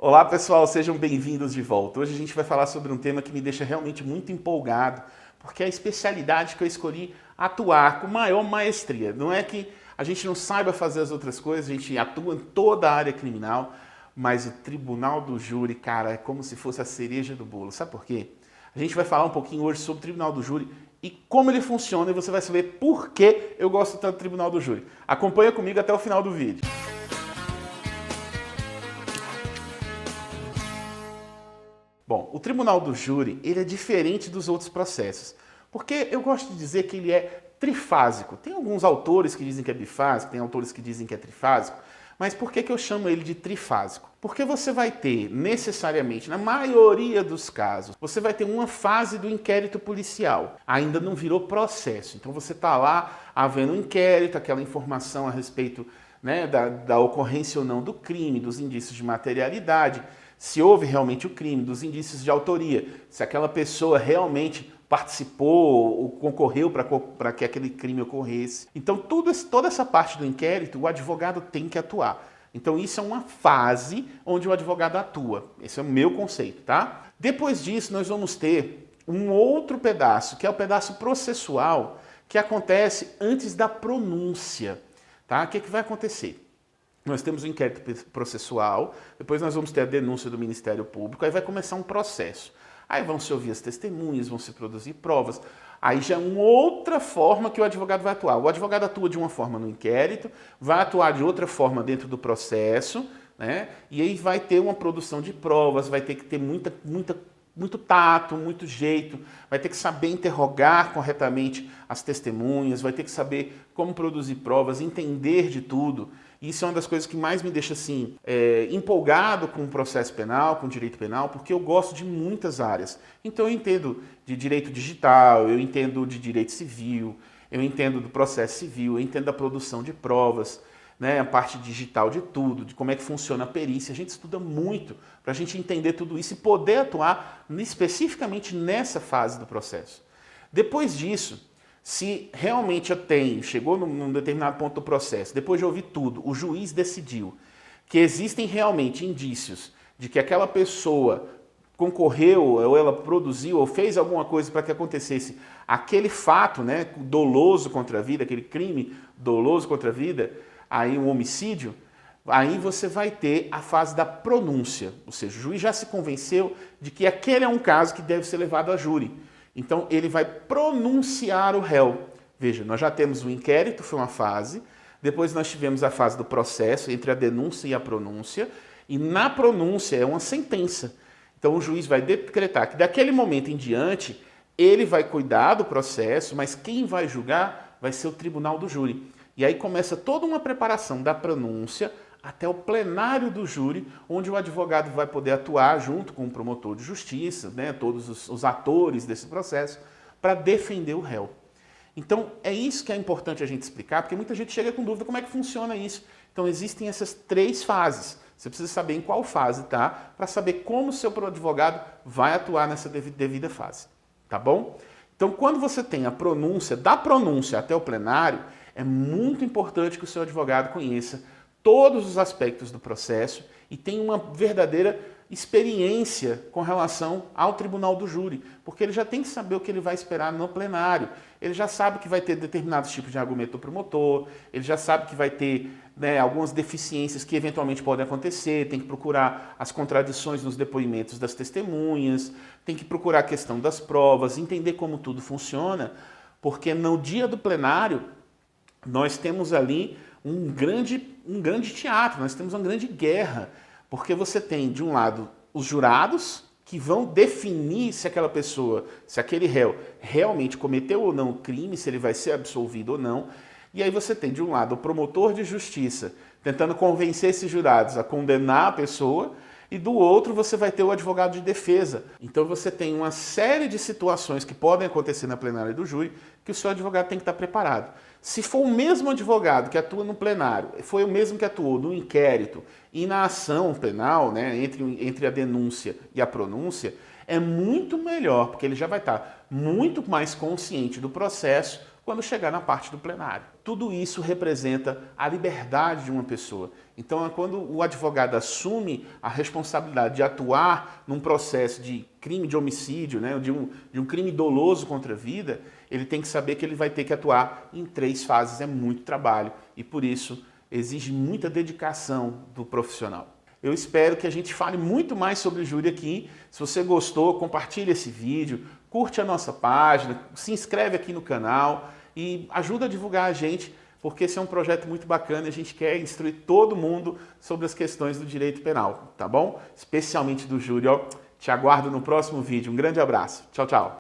Olá pessoal, sejam bem-vindos de volta. Hoje a gente vai falar sobre um tema que me deixa realmente muito empolgado, porque é a especialidade que eu escolhi atuar com maior maestria. Não é que a gente não saiba fazer as outras coisas, a gente atua em toda a área criminal, mas o Tribunal do Júri, cara, é como se fosse a cereja do bolo. Sabe por quê? A gente vai falar um pouquinho hoje sobre o Tribunal do Júri e como ele funciona, e você vai saber por que eu gosto tanto do Tribunal do Júri. Acompanha comigo até o final do vídeo. Bom, o Tribunal do Júri, ele é diferente dos outros processos, porque eu gosto de dizer que ele é trifásico. Tem alguns autores que dizem que é bifásico, tem autores que dizem que é trifásico, mas por que eu chamo ele de trifásico? Porque você vai ter, necessariamente, na maioria dos casos, você vai ter uma fase do inquérito policial. Ainda não virou processo, então você está lá havendo um inquérito, aquela informação a respeito, né, da ocorrência ou não do crime, dos indícios de materialidade, se houve realmente o crime, dos indícios de autoria, se aquela pessoa realmente participou ou concorreu para que aquele crime ocorresse. Então, toda essa parte do inquérito, o advogado tem que atuar. Então, isso é uma fase onde o advogado atua. Esse é o meu conceito, tá? Depois disso, nós vamos ter um outro pedaço, que é o pedaço processual, que acontece antes da pronúncia, tá? O que vai acontecer? Nós temos o inquérito processual, depois nós vamos ter a denúncia do Ministério Público, aí vai começar um processo. Aí vão se ouvir as testemunhas, vão se produzir provas. Aí já é uma outra forma que o advogado vai atuar. O advogado atua de uma forma no inquérito, vai atuar de outra forma dentro do processo, né? E aí vai ter uma produção de provas, vai ter que ter muito tato, muito jeito, vai ter que saber interrogar corretamente as testemunhas, vai ter que saber como produzir provas, entender de tudo. Isso é uma das coisas que mais me deixa assim, empolgado com o processo penal, com o direito penal, porque eu gosto de muitas áreas. Então eu entendo de direito digital, eu entendo de direito civil, eu entendo do processo civil, eu entendo da produção de provas, né, a parte digital de tudo, de como é que funciona a perícia. A gente estuda muito para a gente entender tudo isso e poder atuar especificamente nessa fase do processo. Depois disso, se realmente chegou num determinado ponto do processo, depois de ouvir tudo, o juiz decidiu que existem realmente indícios de que aquela pessoa concorreu, ou ela produziu, ou fez alguma coisa para que acontecesse aquele fato, né, doloso contra a vida, aquele crime doloso contra a vida, aí um homicídio, aí você vai ter a fase da pronúncia, ou seja, o juiz já se convenceu de que aquele é um caso que deve ser levado a júri. Então, ele vai pronunciar o réu. Veja, nós já temos o inquérito, foi uma fase, depois nós tivemos a fase do processo, entre a denúncia e a pronúncia, e na pronúncia é uma sentença. Então, o juiz vai decretar que daquele momento em diante, ele vai cuidar do processo, mas quem vai julgar vai ser o tribunal do júri. E aí começa toda uma preparação da pronúncia até o plenário do júri, onde o advogado vai poder atuar junto com o promotor de justiça, né, todos os atores desse processo, para defender o réu. Então, é isso que é importante a gente explicar, porque muita gente chega com dúvida como é que funciona isso. Então, existem essas três fases. Você precisa saber em qual fase está, para saber como o seu advogado vai atuar nessa devida fase. Tá bom? Então, quando você tem a pronúncia, da pronúncia até o plenário, é muito importante que o seu advogado conheça todos os aspectos do processo e tenha uma verdadeira experiência com relação ao tribunal do júri, porque ele já tem que saber o que ele vai esperar no plenário, ele já sabe que vai ter determinados tipos de argumento do promotor, ele já sabe que vai ter, né, algumas deficiências que eventualmente podem acontecer, tem que procurar as contradições nos depoimentos das testemunhas, tem que procurar a questão das provas, entender como tudo funciona, porque no dia do plenário nós temos ali um grande teatro, nós temos uma grande guerra, porque você tem, de um lado, os jurados, que vão definir se aquela pessoa, se aquele réu realmente cometeu ou não o crime, se ele vai ser absolvido ou não, e aí você tem, de um lado, o promotor de justiça, tentando convencer esses jurados a condenar a pessoa, e do outro você vai ter o advogado de defesa. Então você tem uma série de situações que podem acontecer na plenária do júri que o seu advogado tem que estar preparado. Se for o mesmo advogado que atua no plenário, foi o mesmo que atuou no inquérito e na ação penal, né, entre a denúncia e a pronúncia, é muito melhor, porque ele já vai estar muito mais consciente do processo, quando chegar na parte do plenário. Tudo isso representa a liberdade de uma pessoa. Então, quando o advogado assume a responsabilidade de atuar num processo de crime de homicídio, né, de um crime doloso contra a vida, ele tem que saber que ele vai ter que atuar em 3 fases. É muito trabalho e, por isso, exige muita dedicação do profissional. Eu espero que a gente fale muito mais sobre o júri aqui. Se você gostou, compartilhe esse vídeo, curte a nossa página, se inscreve aqui no canal e ajuda a divulgar a gente, porque esse é um projeto muito bacana e a gente quer instruir todo mundo sobre as questões do direito penal, tá bom? Especialmente do júri. Ó, te aguardo no próximo vídeo. Um grande abraço. Tchau, tchau.